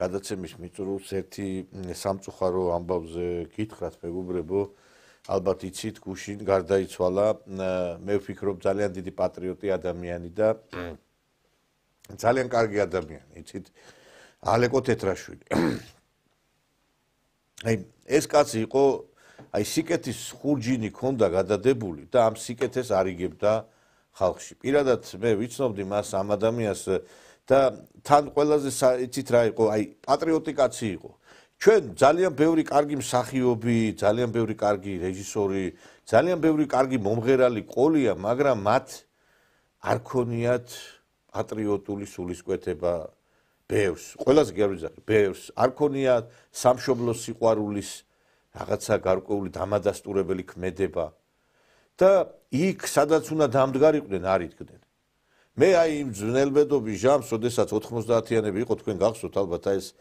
გადაცემის მიწურულს ერთი სამწუხარო ამბავზე გითხრათ მეგობრებო, ალბათ იცით, გუშინ გარდაიცვალა, მე ვფიქრობ ძალიან დიდი პატრიოტი ადამიანი და ძალიან კარგი ადამიანი, იცით, ალეკო თეთრაშვილი. აი ეს კაცი იყო, აი სიკეთის ხურჯინი ქონდა გადადებული და ამ სიკეთეს არიგებდა ხალხში. პირადად მე ვიცნობდი მას ამ ადამიანს და თან ყველაზე იცით რა იყო, აი პატრიოტი კაცი იყო. ჩვენ ძალიან ბევრი კარგი მსახიობი, ძალიან ბევრი კარგი რეჟისორი, ძალიან ბევრი კარგი მომღერალი ყოლია, მაგრამ მათ არ ქონიათ პატრიოტული სულისკვეთება ბევრს. ყველაზე კი არ ვიზახი, ბევრს. არ ქონიათ სამშობლოს სიყვარულის რაღაცა გარკვეული დამადასტურებელი ქმედება. და იქ, სადაც უნდა დამდგარიყვნენ, არ იდგნენ. მე აი იმ ძნელბედობის ჟამს, როდესაც 90-იანები იყო, თქვენ გახსოვთ ალბათ ეს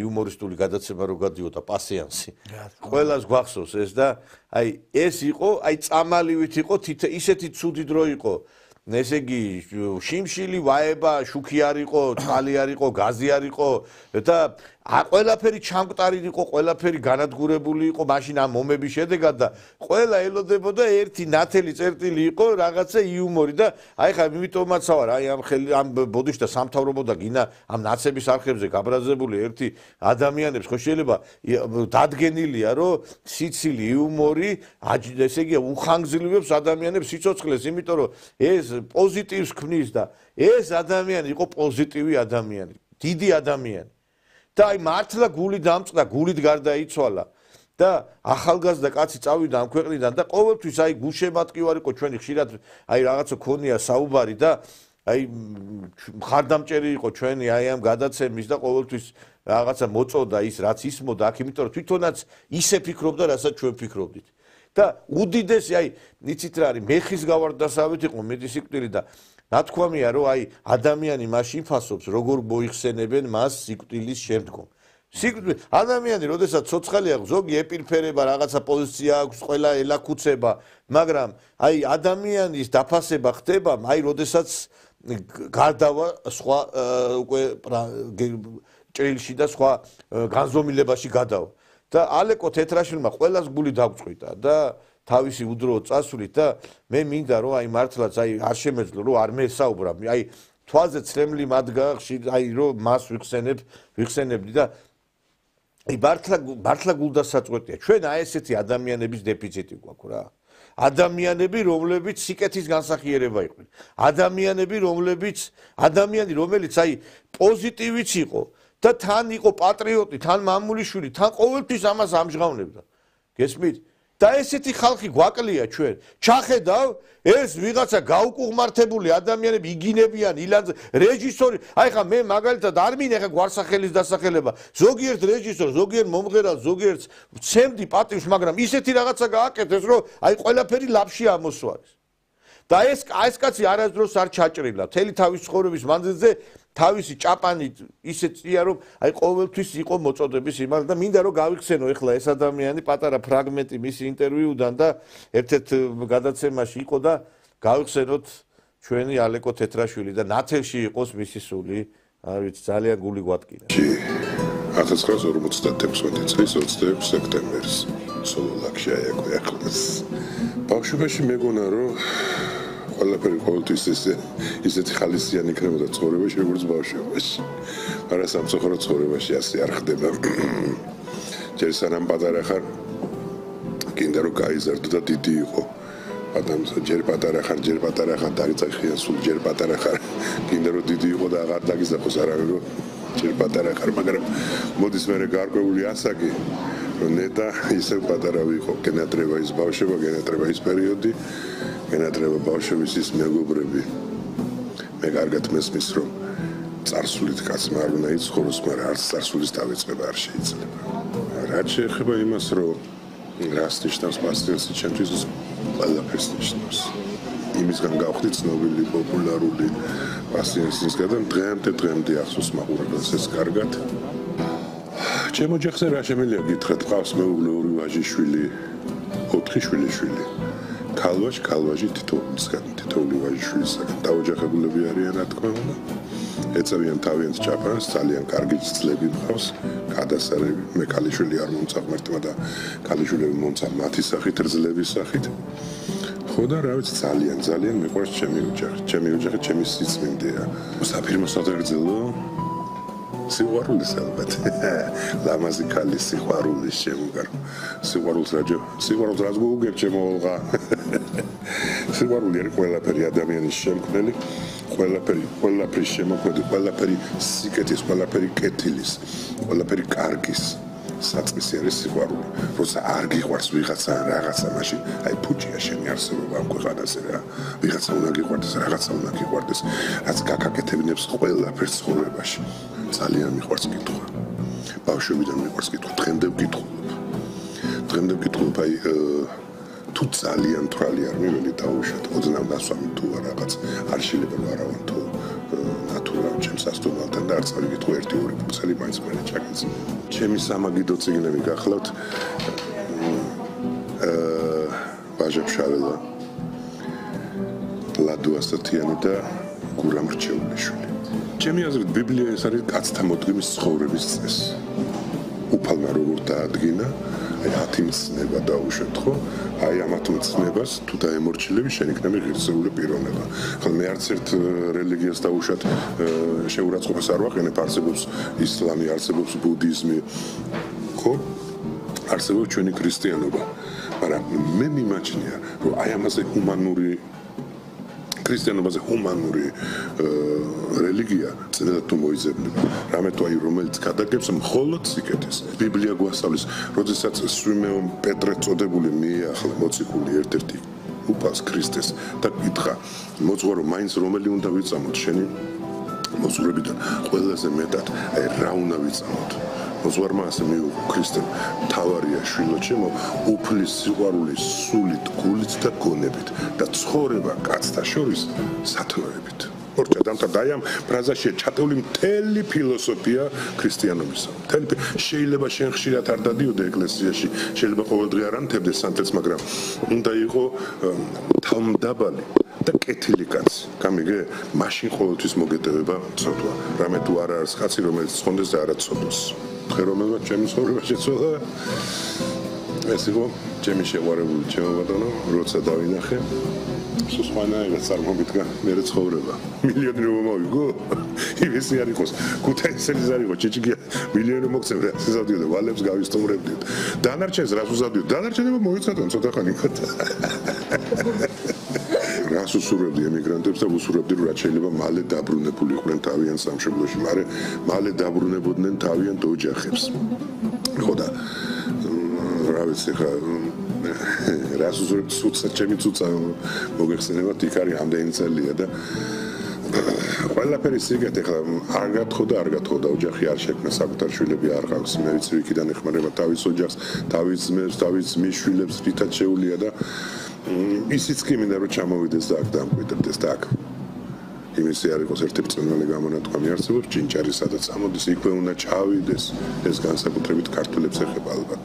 იუმორისტული გადაცემა რო გადიოდა პასიანსი. ყველას გვახსოვს ეს და აი ეს იყო, აი წამალივით იყო, ისეთი ცუდი დრო იყო. ესე იგი შიმშილი ვაება, შუქი არ იყო, წყალი არ იყო, გაზი არ იყო და ყველაფერი ჩამკვტარი იყო, ყველაფერი განადგურებული იყო, მაშინ ამ მომების შედეგად და ყველა ელოდებოდა ერთი ნათელი წერტილი იყო, რაღაცა იუმორი და აი ხა იმიტომაც ვარ, აი ამ ბოდიშთა სამთავრობოდა გინა ამ ნაცების არხებზე გაბრაზებული ერთი ადამიანებს ხო შეიძლება დადგენილია, რომ სიცილი, იუმორი, ესე იგი უხანგრძლივებს ადამიანებს სიცოცხლეს, იმიტომ რომ ეს პოზიტივს ქმნის და ეს ადამიანი იყო პოზიტივი ადამიანი, დიდი ადამიანი. და აი მართლა გული დამწყდა, გულით გარდაიცვალა და ახალგაზრდა კაცი წავიდა ამ ქვეყნიდან და ყოველთვის აი გულშემატკივარი იყო ჩვენი ხშირად აი რაღაცა ქონია საუბარი და აი მხარდამჭერი იყო ჩვენი აი ამ გადაცემის და ყოველთვის რაღაცა მოწოდა ის რაც ისმოდა აქ, იმიტომ რომ თვითონაც ისე ფიქრობდა, რასაც ჩვენ ფიქრობდით. და უდიდესი აი იცით რა არის, მეხის გავარდასავით იყო მეტი სიკვდილი და ნათქვამია რომ აი ადამიანი მაშინ ფასობს როგორ მოიხსენებენ მას სიკვდილის შემდგომ. ადამიანი როდესაც ცოცხალი აქვს, ზოგი ეპირფერება, რაღაცა პოზიცია აქვს, ყველა ელაქუცება, მაგრამ აი ადამიანის დაფასება ხდება, აი როდესაც გარდავა სხვა უკვე ჭრილში და სხვა განზომილებაში გადავა. და ალეკო თეთრაშვილმა ყველას გული დაგწყვიტა და თავისი უდრო წასვლით და მე მინდა რომ აი მართლაც აი არ შემეძლო რომ არ მესაუბრა აი თვალზე ცრემლი მადგა აი რომ მას ვიხსენებდი და აი მართლა გულდასაწყვეტია ჩვენ აი ესეთი ადამიანების დეფიციტი გვაქვს რა ადამიანები რომლებიც სიკეთის განსახიერება იყვნენ ადამიანი რომელიც აი პოზიტივიც იყო და თან იყო პატრიოტი თან მამულიშვილი თან ყოველთვის ამას ამჟღავნებდა გესმით და ესეთი ხალხი გვაკლია ჩვენ. ჩახედავ ეს ვიღაცა გაუკუღმართებული ადამიანები იგინებიან ილანზე რეჟისორი აი ხა მე მაგალითად არ მინე ხა გვარსახელის დასახელება. ზოგიერთ რეჟისორს, ზოგიერთ მომღერალს, ზოგიერთ ცემდი პატივს, მაგრამ ისეთი რაღაცა გააკეთეს, რომ აი ყველაფერი ლაფში ამოსვარეს. და ეს კაცი არასდროს არ ჩაჭრილა. მთელი თავის ცხოვრების მანძილზე თავისი ჭაპანი ისე წია რომ აი ყოველთვის იყო მოწოდების იმალ და მინდა რომ გავიხსენო ეხლა ეს ადამიანი პატარა ფრაგმენტი მისი ინტერვიუდან და ერთ-ერთ გადაცემაში იყო და გავიხსენოთ ჩვენი ალეკო თეთრაშვილი და ნათელში იყოს მისი სული არ ვიცი ძალიან გული გვატკინა 1956 წლის 26 სექტემბერს სოლოლაკში აიყვია ხოლმე ბავშვობაში მეგონა რომ ყველაფერი ყოველთვის ისეთი ხალისიანი იქნებოდა ცხოვრებაში, როგორც ბავშვობაში. მაგრამ სამწუხარო ცხოვრებაში ასე არ ხდება. ჯერ სანამ პატარა ხარ, გინდა რომ გაიზარდო და დიდი იყო. ადამიანს ჯერ პატარა ხარ, დაგიწახიან სულ ჯერ პატარა ხარ. გინდა რომ დიდი იყო და აღარ დაგიზახოს არავინ რომ ჯერ პატარა ხარ, მაგრამ მოდის მე გარკვეული ასაკი, რომ ნეტა ისევ პატარა ვიყო, გენატრება ის ბავშვობა, გენატრება ის პერიოდი. ენატრება ბავშვების ის მეგობრები მე კარგად მესმის რომ წარსულით კაცმა არ უნდა იცხოვროს მაგრამ არც წარსულის დავიწყება არ შეიძლება რაც შეეხება იმას რომ რას ნიშნავს პასტიონსი ჩემთვის ყველაფერს ნიშნავს იმისგან გავხდი ცნობილი პოპულარული პასტიონსისგან დღემდე ახსოვს მაყურებელს ეს კარგად ჩემო ჯახზე რა შემიძლია გითხრათ ყავს მეუღლე ორი ვაჟიშვილი 4 შვილიშვილი ქალვაში თითოეული ვაჟიშვილისაგან დაოჯახებულები არიან რა თქმა უნდა ეწევიან თავიანთ ჭაფას, ძალიან კარგი ძლები მყავს, გადასარევი. მე ქალიშვილი არ მომცა ღმერთმა და ქალიშვილები მომცა მათი სახით, ძლების სახით. ხო და რა ვიცი, ძალიან მიყვარს ჩემი ოჯახი. ჩემი ოჯახი ჩემი სიწმინდეა. საფირმო სადღეგრძელო სიყვარულის ალბათ. ლამაზი ქალი სიყვარულის შემოგარო. სიყვარულს რაც გუგებ ჩემო ოლღა. სიყვარული არის ყველაფერი ადამიანის შემქმნელი, ყველაფერი შემოქმედი, ყველაფერი სიკეთის, ყველაფერი კეთილის, ყველაფერი კარგის. საწყისი არის სიყვარული. როცა არ გიყვარს ვიღაცა რაღაცა, მაშინ აი ფუჭია შენი არსებობა ამ ქვეყანაზე რა. ვიღაცა უნდა გიყვარდეს, რაღაცა უნდა გიყვარდეს, რაც გაკაკეთებინებს ყველაფერს ცხოვრებაში. ძალიან მიყვარს კითხვა. ბავშვობიდან მიყვარს კითხვა, დღემდე ვკითხულობ, აი თუ ძალიან თვალი არ მიველი დაუშვათ, ოდნავ დასვამი თუ რაღაც არ შეიძლება ვარავან თუ ნატურალ ჩემს ასტუმალთან და არც არ ვიკითხო 1-2 ფუცელი მაინც მე ჩაკეცი. ჩემი სამაგიდო წიგნები გახლავთ ვაჟა-ფშაველა, ლადო ასათიანი და გურამ რჩეულიშვილი. ჩემი აზრით ბიბლია ეს არის კაცთა მოდგმის ცხოვრების წესი. უფალმა როგორ დაადგინა, აი 10 მცნება დაუშვათ ხო? აი ამ 10 მცნებას თუ დაემორჩილები, შენ იქნები ღირსეული პიროვნება. ხო მე არც ერთ რელიგიას დაუშვათ შეურაცხყოფას არ ვაყენებ, არსებობს ისლამი, არსებობს ბუდიზმი. ხო? არსებობს ჩვენი ქრისტიანობა. მაგრამ მე მიმაჩნია, რომ აი ამაზე ჰუმანური ქრისტიანობაზე ჰუმანური რელიგია ძნელად თუ მოიძებნება. რამე თუ აი რომელიც გადაგებს მხოლოდ სიკეთის. ბიბლია გვასწავლის, როდესაც სვიმეონ პეტრე წოდებული მიეახლა მოციქული ერთ-ერთი უფალს ქრისტეს და კითხა, მოძღვარო მაინც რომელი უნდა ვიწამოთ შენი მოძღვრებიდან ყველაზე მეტად, აი რა უნდა ვიწამოთ. მოძღვარმა ასე მიუღო ქრისტემ, თავარია შვილო ჩემო, უფლის სიყვარული სულით, გულით და გონებით და ცხოვრება კაცთა შორის სათნოებით. ორჭადამთა დაიამ ფრაზაშია ჩატეული მთელი ფილოსოფია ქრისტიანობისა. შეიძლება შენ ხშირად არ დადიოდე ეკლესიაში, შეიძლება ყოველდღე არ ანთებდეს სანთელს, მაგრამ უნდა იყო თავმდაბალი და კეთილი კაცი. გამიგე? მაშინ ყოველთვის მოგეტევება ცოდვა. რამე თუ არ არის კაცი, რომელიც ცხონდეს და არა ცოდოს. ხელოვნებად ჩემი ცხოვრება შეცვალა. ეს იყო ჩემი შეყვარებული ჩემო ბატონო, როცა დავინახე სხვანაირად წარმოგიდგა მე ცხოვრება. მილიონი რომ მოვიგო, ივესი არ იყოს, ქუთაისელის არ იყოს, ჭიჭიკია მილიონი მოგცემ რა, სიზავდიო ვალებს გავისტუმრებდით. დანარჩენს რას უზავდიო? დანარჩენება მოიცადონ ცოტა ხანი ხოთ. რას უსურვებდი ემიგრანტებს და უსურვებდი რომ რაც შეიძლება მალე დაბრუნებული იყვნენ თავიანთ სამშობლოში, მაგრამ მალე დაბრუნებოდნენ თავიანთ ოჯახებს. ხო და რა ვიცი ხა რას უსურვებდი ცუცა ჩემი ცუცა მოგეხსენებათ იქ არის ამდენი წელია და ყველაფერი სიგეთ ახლა არ გათხოვდა ოჯახი არ შექმნა საკუთარ შვილები არ ყავს მე ვიცი ვიქიდან ეხმარება თავის ოჯახს თავის ძმებს თავის მიშვილებს რითაც შეუულია და ისიც კი მინდა რომ ჩამოვიდეს და აქ დამკვიდრდეს და აქ იმისი არ იყოს ერთ-ერთი წვიმალი გამონათქვამი არსებობს ჭინჭარი სადაც ამოდის იქვე უნდა ჩავიდეს ეს განსაკუთრებით ქართველებს ეხება ალბათ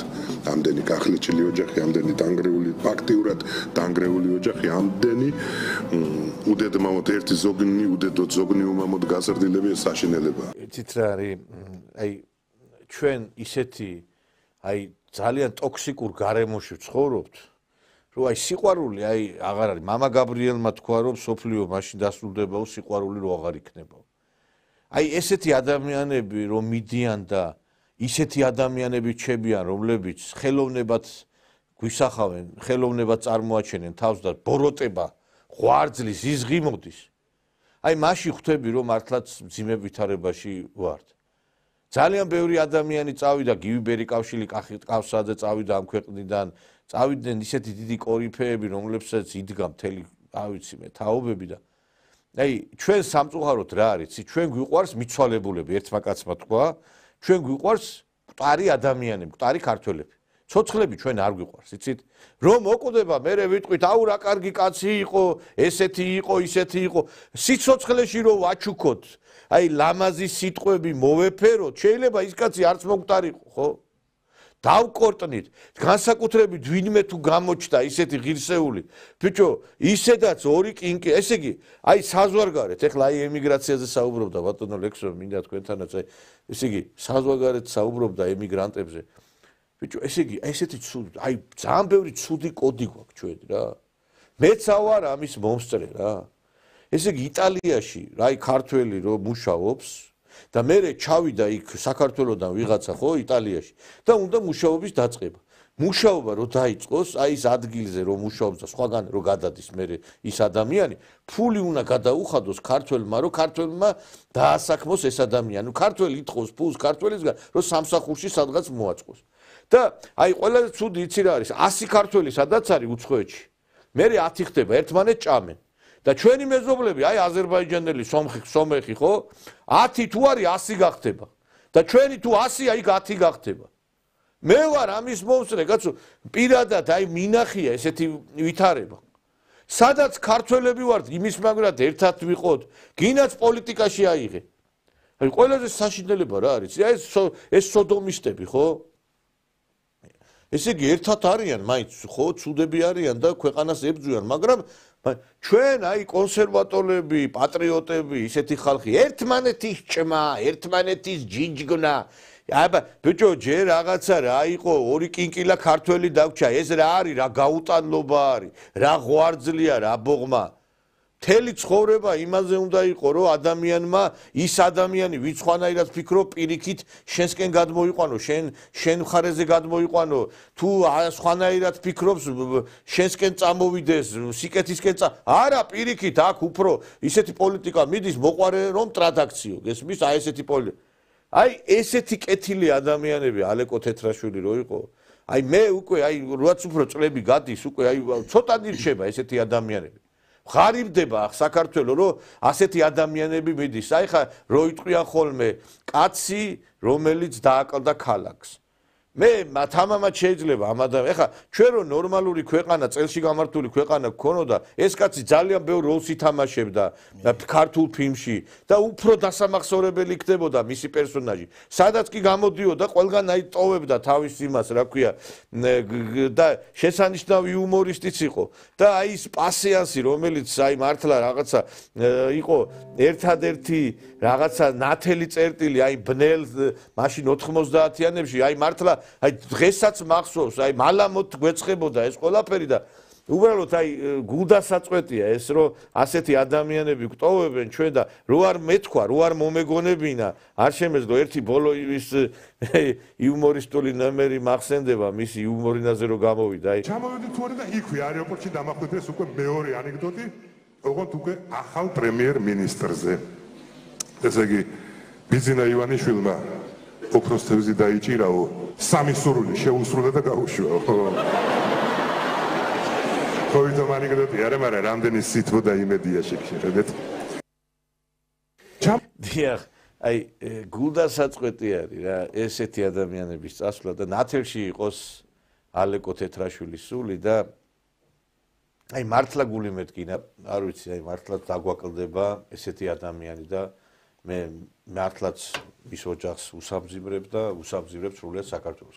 ამდენი გახლეჭილი ოჯახი ამდენი დანგრეული ფაქტიურად დანგრეული ოჯახი ამდენი უდედმამოდ ერთი ზოგნი უდედოდ ზოგნი უმამოდ გაზრდილები საშინელებაა იცით რა არის აი ჩვენ ისეთი აი ძალიან ტოქსიკურ გარემოში ვცხოვრობთ რომ აი სიყვარული აი აღარ არის მამა გაბრიელმა თქვა რომ სოფლიო მაშინ დასრულდებაო სიყვარული რო აღარ იქნებაო აი ესეთი ადამიანები რომ მიდიან და ისეთი ადამიანები ჩებიან რომლებიც ხელოვნებად გვისახავენ ხელოვნებად წარმოაჩენენ თავს და ბოროტება ღვარძლის იზღი მოდის აი მაშინ ხვდები რომ მართლაც მძიმე ვითარებაში ვართ ძალიან ბევრი ადამიანი წავიდა გივი კავშირი კავსაძე წავიდა ამ ქვეყნიდან წავიდნენ ისეთი დიდი კორიფეები რომლებსაც იდგა მთელი არ ვიცი მე თაობები და აი ჩვენ სამწუხაროდ რა არის ჩვენ გვიყვარს მიცვალებულები ერთმა კაცმა თქვა ჩვენ გვიყვარს მკვდარი ადამიანები მკვდარი ქართველები ცოცხლები ჩვენ არ გვიყვარს იცით რომ მოკვდება მე ვიტყვით აუ რა კარგი კაცი იყო ესეთი იყო ისეთი იყო სიცოცხლეში რომ ვაჩუქოთ აი ლამაზი სიტყვები მოვეფეროთ შეიძლება ის კაცი არც მკვდარი იყო ხო დავკორტნით განსაკუთრებით ვინმე თუ გამოჩნდა ისეთი ღირსეული ბიჭო ისედაც ორი კინკი ესე იგი აი საზღვარგარეთ ეხლა აი ემიგრაციაზე საუბრობდა ბატონო ლექსო მინდა თქვენთანაც აი ესე იგი საზღვარგარეთ საუბრობდა ემიგრანტებზე ბიჭო ესე იგი ესეთი ცუდი აი ძალიან ბევრი ცუდი კოდი გვაქვს ჩვენ რა მეც ავარ ამის მომსწრე რა ესე იგი იტალიაში რა ქართველი რო მუშაობს და მე ჩავიდა იქ საქართველოსდან ვიღაცა ხო იტალიაში და უნდა მუშაობის დაწყება მუშაობა რო დაიწყოს აი ეს ადგილზე რო მუშაობს და სხვაგან რო გადადის მე ის ადამიანი ფული უნდა გადაუხადოს ქართველმა რო ქართველმა დაასაქმოს ეს ადამიანი ქართველი ითხოვს ფულს ქართველისგან რო სამსახურში სადღაც მოაწყოს და აი ყველაზე ცუდი იცი რა არის 100 ქართველი სადაც არის უცხოეთში მე 10 ხდება ერთმანეთს ჭამენ და ჩვენი მეზობლები აი აზერბაიჯანელი სომეხი ხო 10 თუ არის 100 გახდება და ჩვენი თუ 100 აი 10 გახდება მე ვარ ამის მომსწრე კაცო პირადად აი მინახია ესეთი ვითარება სადაც ქართველები ვართ იმის მაგრად ერთად ვიყოთ გინაც პოლიტიკაში აიღე აი ყველაზე საშინელება რა არის აი ეს სოდომისტები ხო ესე იგი ერთად არიან მაინც ხო ცუდები არიან და ქვეყანას ებრძვიან მაგრამ ჩვენ აი კონსერვატორები პატრიოტები ისეთი ხალხი ერთმანეთის ჭმა ერთმანეთის ჯიჯგნა აბა ბიჭო ჯერ რაღაცა რა იყო ორი კინკილა ქართველი დაგჭა ეს რა არის რა გაუტანლობა არის რა ღვარძლია რა ბოღმა მთელი ცხოვრება იმაზე უნდა იყო რომ ადამიანმა ის ადამიანი ვინც ხვანაირად ფიქრობ პირიქით შენსკენ გადმოიყვანო შენ მხარეზე გადმოიყვანო თუ ხვანაირად ფიქრობს შენსკენ წამოვიდეს სიკეთისკენ არა პირიქით აქ უფრო ისეთი პოლიტიკა მიდის მოყარე რომ ტრადაქციო გესმის აი ესეთი პოლიტიკა აი ესეთი კეთილი ადამიანები ალეკო თეთრაშვილი რო იყო აი მე უკვე აი რაც უფრო წლები გადის უკვე აი ცოტა დირჩება ესეთი ადამიანები ღარიბდება საქართველოს რომ ასეთი ადამიანები მიდის აი ხა რო იტყვიან ხოლმე კაცი რომელიც დააკლდა ქალაქს მე თამამად შეიძლება ამ ადამიანს ეხა ჩვენ რო ნორმალური ქვეყანა წელში გამართული ქვეყანა გქონოდა ეს კაცი ძალიან ბევრ როლს ითამაშებდა ქართულ ფილმში და უფრო დასამახსოვრებელი იქნებოდა მისი პერსონაჟი სადაც კი გამოდიოდა ყველგან აი ტოვებდა თავის იმას რა ქვია და შესანიშნავი იუმორისტიც იყო და აი ეს პასიანსი რომელიც აი მართლა რაღაცა იყო ერთადერთი რაღაცა ნათელი წერტილი აი ბნელ მაშინ 90-იანებში აი მართლა აი დღესაც მახსოვს აი მალამოთ გვეცხებოდა ეს ყველაფერი და უბრალოდ აი გულდასაწყვეტია ეს რომ ასეთი ადამიანები გვტოვებენ ჩვენ და რო არ მეთქვა რო არ მომეგონებინა არ შემეძლო ერთი ბოლო ის იუმორისტული ნომერი მახსენდება მისი იუმორინაზე რო გამოვიდა აი ჩამოვედი თუ არა და იქვე აეროპორტში დამახვილდეს უკვე მეორე ანეკდოტი ოღონდ უკვე ახალ პრემიერ-მინისტრზე ესე იგი ბიზინა ივანიშვილმა ოქროს თევზი დაიჭირაო სამი სურვილი შეუსრულა და გაუშვა ხო ვითომ ანეკდოტი არა მაგრამ რამდენი სითბო და იმედია შეგხედეთ დიახ აი გულდასაწყვეტი არის რა ესეთი ადამიანების წასვლა და ნათელში იყოს ალეკო თეთრაშვილის სული და აი მართლა გული მეთქინა არ ვიცი აი მართლა დაგვაკლდება ესეთი ადამიანი და მე მართლაც მის ოჯახს უსამძიმრებ და უსამძიმრებ სრულიად საქართველოს